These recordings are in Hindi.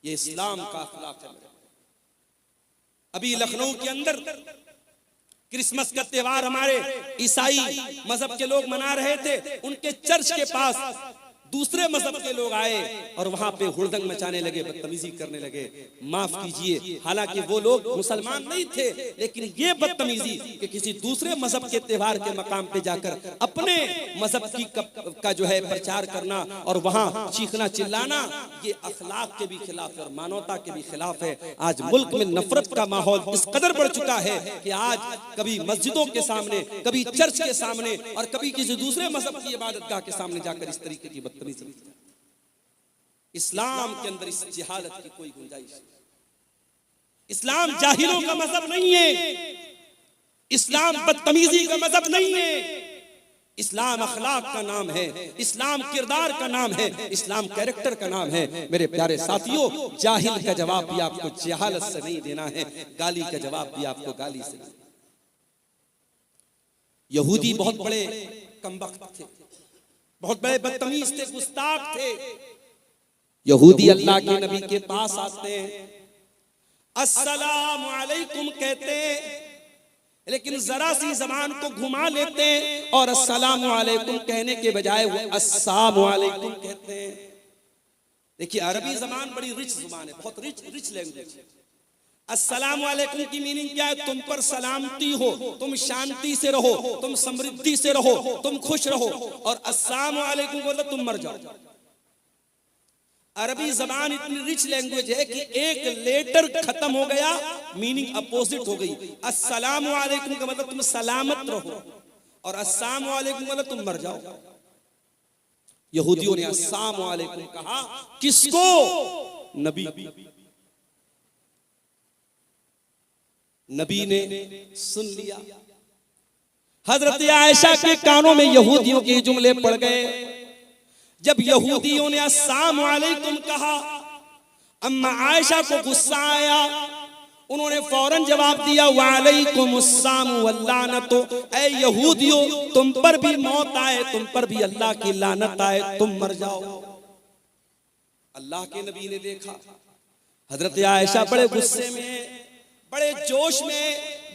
ये इस्लाम का अखलाक है। अभी लखनऊ के अंदर क्रिसमस का त्योहार हमारे ईसाई मजहब के लोग मना रहे थे। उनके चर्च के पास दूसरे मजहब के लोग आए और वहां पे हुड़दंग मचाने लगे, बदतमीजी करने लगे। माफ कीजिए, हालांकि वो लोग मुसलमान नहीं थे, लेकिन ये बदतमीजी कि किसी दूसरे मजहब के त्योहार के मकाम पे जाकर अपने मजहब की का जो है प्रचार करना और वहां चीखना चिल्लाना, ये अखलाक के भी खिलाफ है और मानवता के भी खिलाफ है। आज मुल्क में नफरत का माहौल इस कदर बढ़ चुका है कि आज कभी मस्जिदों के सामने, कभी चर्च के सामने और कभी किसी दूसरे मजहब की इबादतगाह के सामने जाकर इस तरीके की बदतमीजी। इस्लाम के अंदर इस जिहालत की कोई गुंजाइश नहीं। इस्लाम जाहिलों का मजहब नहीं है, इस्लाम बदतमीजी का मजहब नहीं है। इस्लाम अखलाक का नाम है, इस्लाम किरदार का नाम है, इस्लाम कैरेक्टर का नाम है। मेरे प्यारे साथियों, जाहिल का जवाब भी आपको जहालत से नहीं देना है, गाली का जवाब भी आपको गाली से नहीं। यहूदी बहुत बड़े कमबख्त थे, बहुत बड़े बदतमीज थे, गुस्ताख थे। यहूदी अल्लाह के नबी के पास आते हैं, अस्सलाम वालेकुम कहते हैं, लेकिन जरा सी जबान को घुमा लेते हैं और अस्सलाम वालेकुम कहने के बजाय वो अस्सलाम वालेकुम कहते हैं। देखिए, अरबी जबान बड़ी रिच जुबान है, बहुत रिच लैंग्वेज है। अस्सलाम वालेकुम की मीनिंग क्या है? तुम पर सलामती हो, तुम शांति से रहो, तुम समृद्धि से रहो, तुम खुश रहो। और अस्सलाम वालेकुम बोलो तुम मर जाओ। अरबी जबान इतनी रिच लैंग्वेज है कि एक लेटर खत्म हो गया, मीनिंग अपोजिट हो गई। अस्सलाम वालेकुम का मतलब तुम सलामत रहो और अस्सलाम वालेकुम मतलब तुम मर जाओ। यहूदियों ने अस्सलाम वालेकुम कहा, किसको? नबी। नबी ने सुन लिया। हजरत आयशा के कानों में यहूदियों के जुमले पड़ गए। जब यहूदियों ने अस्सलाम वालेकुम कहा, अम्मा आयशा को गुस्सा आया। उन्होंने फौरन जवाब दिया, वालेकुम अस्सलाम वल्लानत। ऐ यहूदियों, तुम पर भी मौत आए, तुम पर भी अल्लाह की लानत आए, तुम मर जाओ। अल्लाह के नबी ने देखा हजरत आयशा बड़े गुस्से में, बड़े जोश में,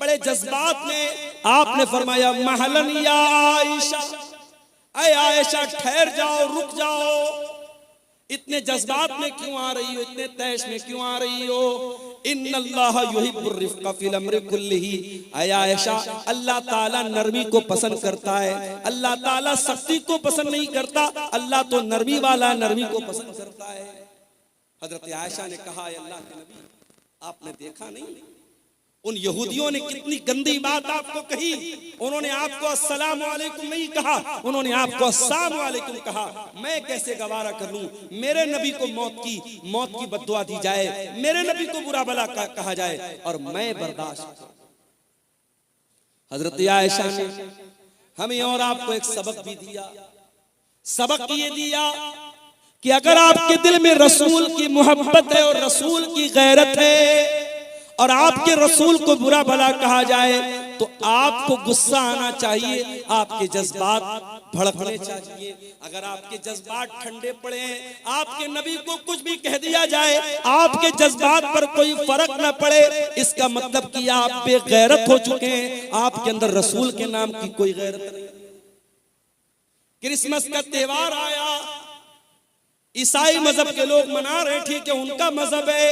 बड़े जज्बात में। आपने फरमाया, महलन या आयशा, ऐ आयशा ठहर जाओ, रुक जाओ। इतने जज्बात में क्यों आ रही हो, इतने तैश में क्यों आ रही हो? इन्नल्लाह युहिब्बुर रिफ्क़ फिल अम्रि कुल्लिही। ऐ आयशा, अल्लाह ताला नरमी को पसंद करता है, अल्लाह ताला सख्ती को पसंद नहीं करता। अल्लाह तो नरमी वाला, नरमी को पसंद करता है। हजरत आयशा ने कहा, अल्लाह के नबी, आपने देखा नहीं उन यहूदियों ने कितनी गंदी बात आपको कही? उन्होंने आपको अस्सलाम वालेकुम नहीं कहा, उन्होंने आपको अस्सलाम वालेकुम कहा। मैं कैसे गवारा कर लूं? मेरे नबी को मौत की बद्दुआ दी जाए, मेरे नबी को बुरा भला कहा जाए और मैं बर्दाश्त। हजरत आयशा ने हमें और आपको एक सबक भी दिया। सबक ये दिया कि अगर आपके दिल में रसूल की मोहब्बत है और रसूल की गैरत है और आपके रसूल को बुरा भला कहा जाए तो आपको गुस्सा आना चाहिए, आपके जज्बात भड़कने चाहिए। अगर आपके जज्बात ठंडे पड़े हैं, आपके नबी को कुछ भी कह दिया जाए, आपके जज्बात पर कोई फर्क ना पड़े, इसका मतलब कि आप बेगैरत हो चुके हैं, आपके अंदर रसूल के नाम की कोई गैरत नहीं। क्रिसमस का त्योहार आया, ईसाई मजहब के लोग मना रहे, ठीक है, उनका मजहब है,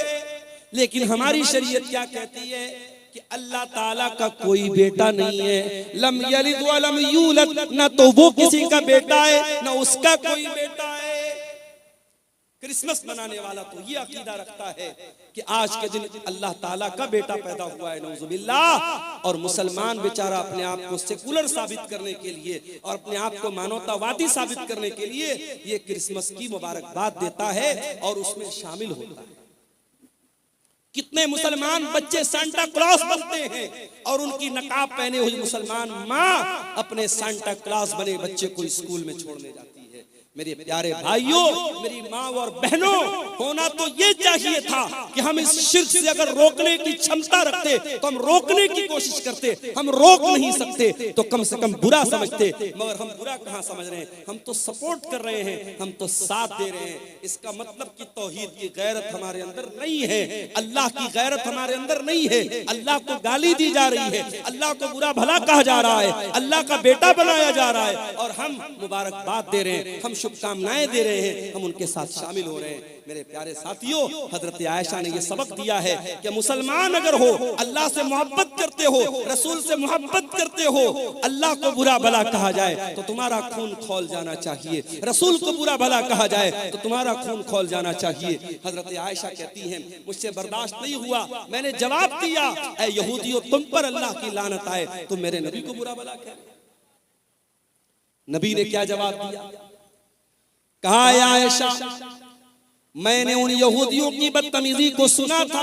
लेकिन हमारी शरीयत क्या कहती है कि अल्लाह ताला का कोई बेटा नहीं है। लम यलिद व लम यूलद, ना तो वो किसी का बेटा है ना उसका कोई बेटा है। क्रिसमस मनाने वाला तो ये अकीदा रखता है कि आज के दिन अल्लाह ताला का बेटा पैदा हुआ है, नऊजुबिल्लाह। और मुसलमान बेचारा अपने आप को सेकुलर साबित करने के लिए और अपने आप को मानवतावादी साबित करने के लिए ये क्रिसमस की मुबारकबाद देता है और उसमें शामिल होता है। कितने मुसलमान बच्चे सांता क्लॉस बनते हैं और उनकी नकाब पहने हुई मुसलमान माँ अपने सांता क्लॉस बने बच्चे को स्कूल में छोड़ने जाती है। मेरे प्यारे भाइयों, मेरी माँ और बहनों, होना तो ये चाहिए था कि हम इस शिर्क से अगर रोकने की क्षमता रखते तो हम रोकने की कोशिश करते। हम रोक नहीं सकते तो कम से कम बुरा समझते, मगर हम बुरा कहाँ समझ रहे हैं, हम तो सपोर्ट कर रहे हैं, हम तो साथ दे रहे हैं। इसका मतलब कि तौहीद की गैरत हमारे अंदर नहीं है, अल्लाह की गैरत हमारे अंदर नहीं है। अल्लाह को गाली दी जा रही है, अल्लाह को बुरा भला कहा जा रहा है, अल्लाह का बेटा बनाया जा रहा है, और हम मुबारकबाद दे रहे हैं, हम शुभकामनाएं दे रहे हैं, हम उनके साथ शामिल हो रहे हैं। मेरे प्यारे साथियों, हजरत आयशा ने यह सबक दिया है कि मुसलमान अगर हो, अल्लाह से मोहब्बत करते हो, रसूल से मोहब्बत करते हो, अल्लाह को बुरा भला कहा जाए तो तुम्हारा खून खौल जाना चाहिए, रसूल को बुरा भला कहा जाए तो तुम्हारा खून खौल जाना चाहिए। हजरत आयशा कहती हैं, मुझसे बर्दाश्त नहीं हुआ, मैंने जवाब दिया, ऐ यहूदियों, तुम पर अल्लाह की लानत आए, तुम मेरे नबी को बुरा भला कह। नबी ने क्या जवाब दिया? कहा, आयशा, मैंने उन यहूदियों की बदतमीजी को सुना था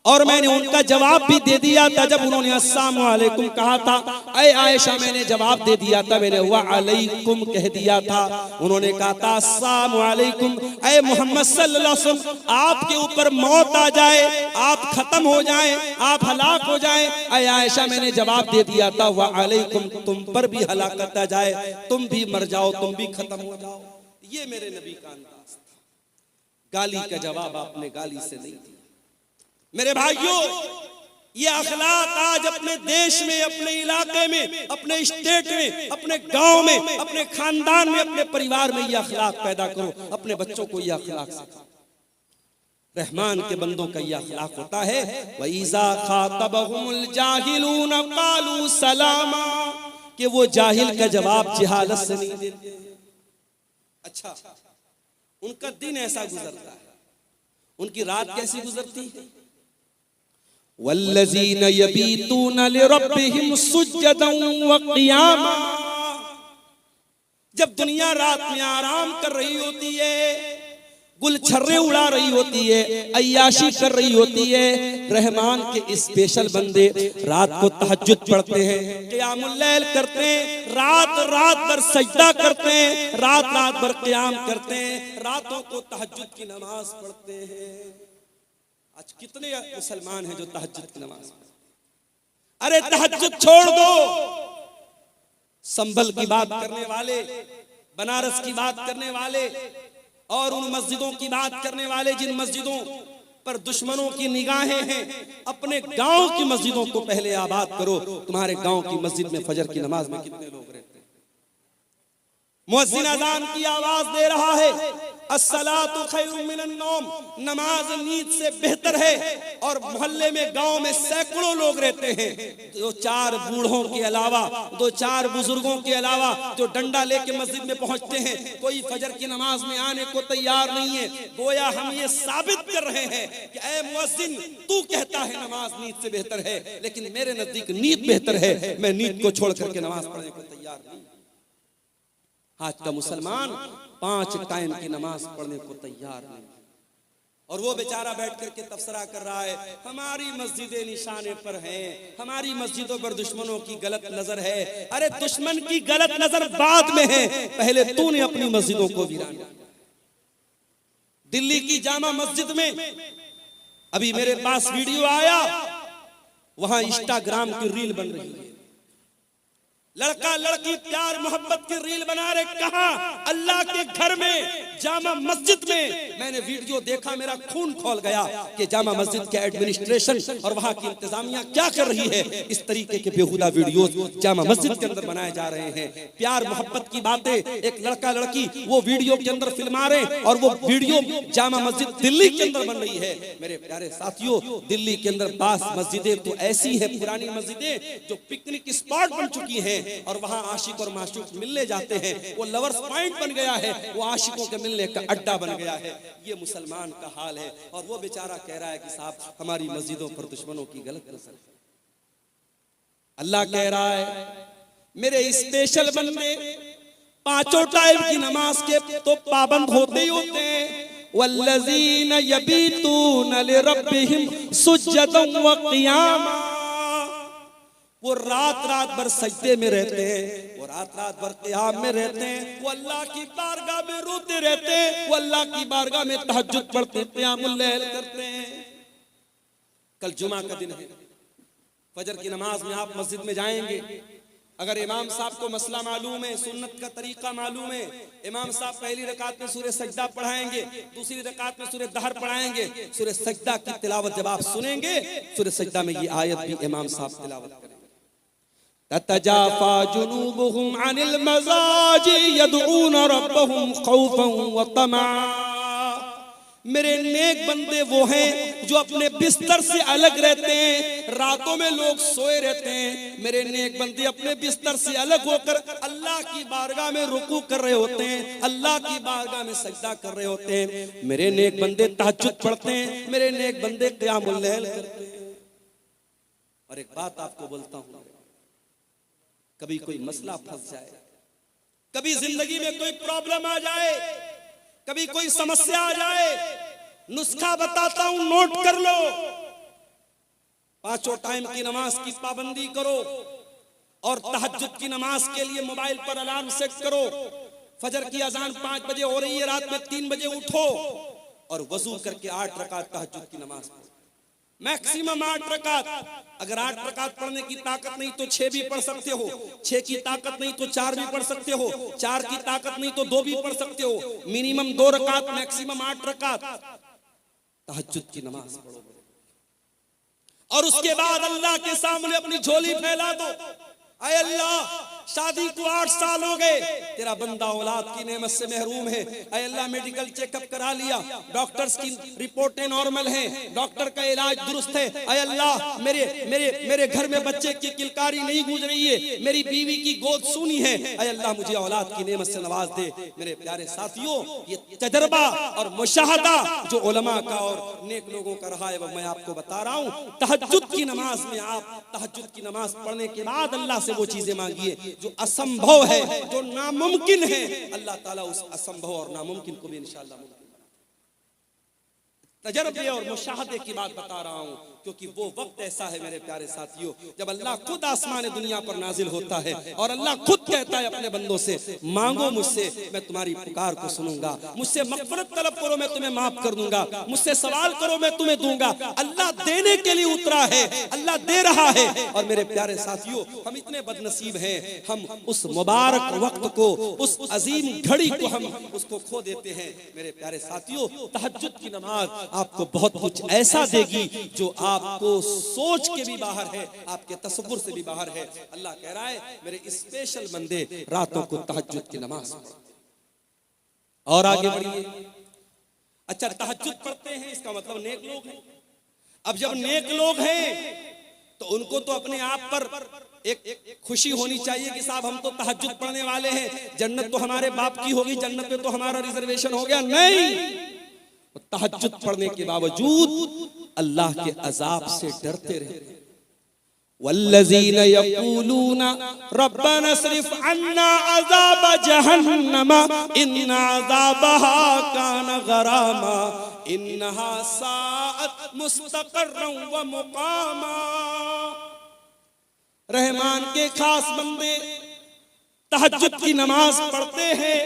और मैंने उनका जवाब भी दे दिया था। जब उन्होंने अस्सलाम वालेकुम कहा था, ऐ आयशा, मैंने जवाब दे दिया था, मैंने वालेकुम कह दिया था। उन्होंने कहा था, अस्सलाम वालेकुम, ऐ मोहम्मद सल्लल्लाहु अलैहि वसल्लम, आपके ऊपर मौत आ जाए, आप खत्म हो जाएं, आप हलाक हो जाएं। ऐ आयशा, मैंने जवाब दे दिया था, वालेकुम, तुम पर भी हलाकत आ जाए, तुम भी मर जाओ, तुम भी खत्म हो जाओ। ये मेरे नबी का अंदाज था। गाली का जवाब आपने गाली से नहीं दिया। मेरे भाइयों, ये अखलाक आज अपने देश में, अपने इलाके में, अपने स्टेट में, अपने गांव में, अपने खानदान में, अपने परिवार में ये अखलाक पैदा करो। अपने बच्चों को ये अखलाक सिखाओ। रहमान के बंदों का ये अखलाक होता है, वइज़ा खातबहुमुल जाहिलून क़ालू सलामा, कि वो जाहिल का जवाब जहालत से नहीं देते। अच्छा, उनका दिन ऐसा गुजरता है, उनकी रात कैसी गुजरती है? वल्लज़ीन यबीतून लिरब्बिहिम सुज्जदन व क़ियामा, जब दुनिया रात में आराम कर रही होती है, गुलछर्रे उड़ा रही होती है, अय्याशी कर रही होती है, रहमान के स्पेशल बंदे रात को तहज्जुद पढ़ते हैं, क़ियामुल लैल करते हैं, रात रात भर सजदा करते हैं, रात रात भर क़ियाम करते हैं, रातों को तहज्जुद की नमाज पढ़ते हैं। आज कितने मुसलमान हैं जो तहज्जुद की नमाज? अरे तहज्जुद छोड़ दो। संभल की बात करने वाले, बनारस की बात करने वाले और उन मस्जिदों की बात करने वाले जिन मस्जिदों पर दुश्मनों की निगाहें हैं, अपने गांव की मस्जिदों को पहले आबाद करो। तुम्हारे गांव की मस्जिद में फजर की नमाज में कितने लोग रहते हैं? मुअज्जिन अज़ान की आवाज दे रहा है, अस्सलातु खैरुम मिनन नौम, नमाज नींद से बेहतर है, और मोहल्ले में, गांव में सैकड़ों लोग रहते हैं, दो चार बूढ़ों के अलावा, दो चार बुजुर्गों के अलावा, जो डंडा लेके मस्जिद में पहुंचते हैं, कोई फजर की नमाज में आने को तैयार नहीं है। गोया हम ये साबित कर रहे हैं कि ऐ मुअज्जिन, तू कहता है नमाज नींद से बेहतर है, लेकिन मेरे नजदीक नींद बेहतर है, मैं नींद को छोड़ करके नमाज पढ़ने को तैयार नहीं। आज का मुसलमान 5 टाइम की नमाज पढ़ने को तैयार नहीं, और वो बेचारा बैठ करके तबसरा कर रहा है, हमारी मस्जिदें निशाने पर हैं, हमारी मस्जिदों पर दुश्मनों की गलत नजर है। अरे दुश्मन की गलत नजर बाद में है, पहले तूने अपनी मस्जिदों को वीरान। दिल्ली की जामा मस्जिद में अभी मेरे पास वीडियो आया, वहां इंस्टाग्राम की रील बन रही है, लड़का लड़की प्यार मोहब्बत की रील बना रहे। कहा? अल्लाह के घर में, जामा मस्जिद में। मैंने वीडियो देखा, मेरा खून खौल गया कि जामा मस्जिद के एडमिनिस्ट्रेशन और वहां की इंतजामिया क्या कर रही है। इस तरीके के बेहुदा वीडियोस जामा मस्जिद के अंदर बनाए जा रहे हैं। प्यार मोहब्बत की बातें, एक लड़का लड़की वो वीडियो के अंदर फिल्मा रहे, और वो वीडियो जामा मस्जिद दिल्ली के अंदर बन रही है। मेरे प्यारे साथियों, दिल्ली के अंदर 5 मस्जिदें तो ऐसी है, पुरानी मस्जिदें जो पिकनिक स्पॉट बन चुकी हैं, और वहां आशिक और माशूक मिलने जाते हैं। वो लवर्स पॉइंट बन गया है, वो आशिकों के मिलने का अड्डा बन गया है। ये मुसलमान का हाल है, और वो बेचारा कह रहा है कि साहब हमारी मस्जिदों पर दुश्मनों की गलत नजर। अल्लाह कह रहा है, मेरे स्पेशल बंदे 5 टाइम की नमाज के तो पाबंद होते ही होते हैं। वल्लज़ीन यबीतून लिरब्बिहिम सुज्जदन व क़ियामा, वो रात रात भर सजदे में रहते हैं, वो रात रात भर क़ियाम में रहते हैं, वो अल्लाह की बारगाह में रोते रहते हैं, वो अल्लाह की बारगाह में तहज्जुद पढ़ते हैं, क़ियामुल लैल करते हैं। कल जुमा का दिन है, फजर की नमाज में आप मस्जिद में जाएंगे, अगर इमाम साहब को मसला मालूम है, सुन्नत का तरीका मालूम है, इमाम साहब पहली रकात में सूरह सजदा पढ़ाएंगे, दूसरी रकात में सूरह दहर पढ़ाएंगे, सूरह सजदा की तिलावत जब आप सुनेंगे, सूरह सजदा में ये आयत भी इमाम साहब तिलावत करेंगे, ततजाफा जुनूबुहुम अनिल मज़ाजी यदऊन रब्बहुम खौफन व तमा। मेरे नेक बंदे वो हैं जो अपने बिस्तर से अलग रहते हैं, रातों में लोग सोए रहते हैं, मेरे नेक बंदे अपने बिस्तर से अलग होकर अल्लाह की बारगाह में रुकू कर रहे होते हैं, अल्लाह की बारगाह में सजदा कर रहे होते हैं, मेरे नेक बंदे तहज्जुद पढ़ते हैं, मेरे नेक बंदे क़ियामुल लैल करते हैं। और एक बात आपको बोलता हूं, कभी कोई मसला फंस जाए, कभी जिंदगी में कोई प्रॉब्लम आ जाए, कभी कोई समस्या आ जाए, नुस्खा बताता हूं, नोट कर लो। पांचों टाइम की नमाज की पाबंदी करो और तहज्जुद की नमाज के लिए मोबाइल पर अलार्म सेट करो। फजर की अजान 5 बजे हो रही है, रात में 3 बजे उठो और वजू करके 8 रकात तहज्जुद की नमाज पढ़ो, मैक्सिमम 8 रकात। अगर 8 रकात पढ़ने की ताकत नहीं तो 6 भी पढ़ सकते हो, 6 की ताकत नहीं तो 4 भी पढ़ सकते हो, 4 की ताकत नहीं तो 2 भी पढ़ सकते हो। मिनिमम 2 रकात, मैक्सिमम 8 रकात तहज्जुद की नमाज पढ़ो और उसके बाद अल्लाह के सामने अपनी झोली फैला दो। अय अल्लाह, शादी को 8 साल हो गए, तेरा बंदा औलाद की नेमत से महरूम है। अय अल्लाह, मेडिकल चेकअप करा लिया, डॉक्टर्स की रिपोर्टें नॉर्मल हैं, डॉक्टर का इलाज दुरुस्त है। अय अल्लाह, मेरे मेरे मेरे घर में बच्चे की किलकारी नहीं गूंज रही है, मेरी बीवी की गोद सूनी है। अय अल्लाह, मुझे औलाद की नेमत से नवाज दे। मेरे प्यारे साथियों, ये तजर्बा और मुशाहदा जो उलमा का और नेक लोगों का रहा है वो मैं आपको बता रहा हूँ। तहज्जुद की नमाज में आप तहज्जुद की नमाज पढ़ने के बाद अल्लाह से वो चीजें मांगिए जो असंभव है, जो नामुमकिन है, अल्लाह ताला उस असंभव और नामुमकिन को भी इंशाअल्लाह मुमकिन बनाएगा। तजर्बे और मुशाहदे की बात बता रहा हूं क्योंकि वो वक्त ऐसा है मेरे प्यारे साथियों जब अल्लाह खुद आसमान दुनिया पर नाजिल होता है और अल्लाह खुद कहता है अपने बंदों से, मांगो मुझसे, मैं तुम्हारी पुकार को सुनूंगा, मुझसे मग़फ़िरत तलब करो, मैं तुम्हें माफ कर दूंगा, मुझसे सवाल करो, मैं तुम्हें दूंगा। अल्लाह देने के लिए उतरा है, अल्लाह दे रहा है। और मेरे प्यारे साथियों, हम इतने बदनसीब हैं, हम उस मुबारक वक्त को, उस अजीम घड़ी को हम उसको खो देते हैं। मेरे प्यारे साथियों, तहज्जुद की नमाज आपको बहुत कुछ ऐसा देगी जो आपको सोच के भी बाहर है, आपके तसव्वुर से भी बाहर है। अल्लाह कह रहा है मेरे स्पेशल बंदे रातों को तहज्जुद की नमाज पढ़ो। और आगे बढ़िए। अच्छा, तहज्जुद पढ़ते हैं इसका मतलब नेक लोग हैं। अब जब नेक लोग हैं तो उनको तो अपने आप पर एक खुशी होनी चाहिए कि साहब हम तो तहज्जुद पढ़ने वाले हैं, जन्नत तो हमारे बाप की होगी, जन्नत में तो हमारा रिजर्वेशन हो गया। नहीं, तहज्जुद पढ़ने के बावजूद अल्लाह के अजाब से डरते रहे। वल्लज़ीना यक़ूलूना रब्बना अस्रिफ अन्ना अज़ाब जहन्नम इन्ना अज़ाबहा कान गरामा इन्नहा साअत मुस्तक़र्रन व मुक़ामा। रहमान के खास बंदे तहज्जुद की नमाज पढ़ते हैं,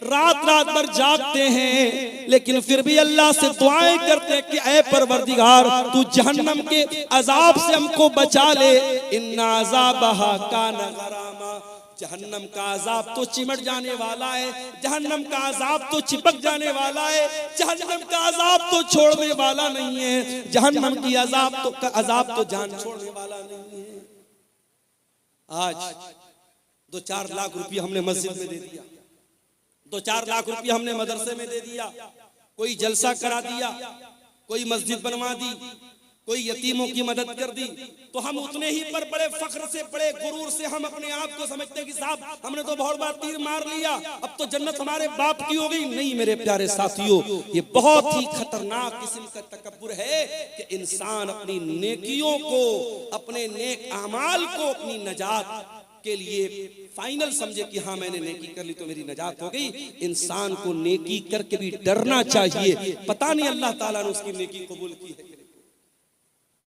रात रात भर जागते हैं, लेकिन फिर भी अल्लाह से दुआएं करते हैं कि ऐ परवरदिगार, तू जहन्नम के अजाब से हमको बचा ले। इन्ना अज़ाबहा काना गरामा, जहन्नम का अजाब तो चिमट जाने वाला है, जहन्नम का अजाब तो चिपक जाने वाला है, जहन्नम का अजाब तो छोड़ने वाला नहीं है, जहन्नम की अजाब तो जान छोड़ने वाला नहीं है। आज 2-4 लाख रुपया हमने मस्जिद में दे दिया, 2-4 लाख रुपया हमने मदरसे में दे दिया, कोई जलसा करा दिया, कोई मस्जिद बनवा दी, कोई यतीमों की मदद कर दी, तो हम उतने ही पर बड़े फख्र से, बड़े गुरूर से हम अपने आप को समझते हैं कि साहब हमने तो बहुत बार तीर मार लिया, अब तो जन्नत हमारे बाप की हो गई। नहीं मेरे प्यारे साथियों, ये बहुत ही खतरनाक किस्म का तकब्बुर है कि इंसान अपनी नेकियों को, अपने नेक अमाल को अपनी नजात के लिए फाइनल समझे कि हाँ मैंने नेकी कर ली तो मेरी नजात हो गई। इंसान को नेकी करके भी डरना चाहिए, पता नहीं अल्लाह ताला ने उसकी नेकी कबूल की है।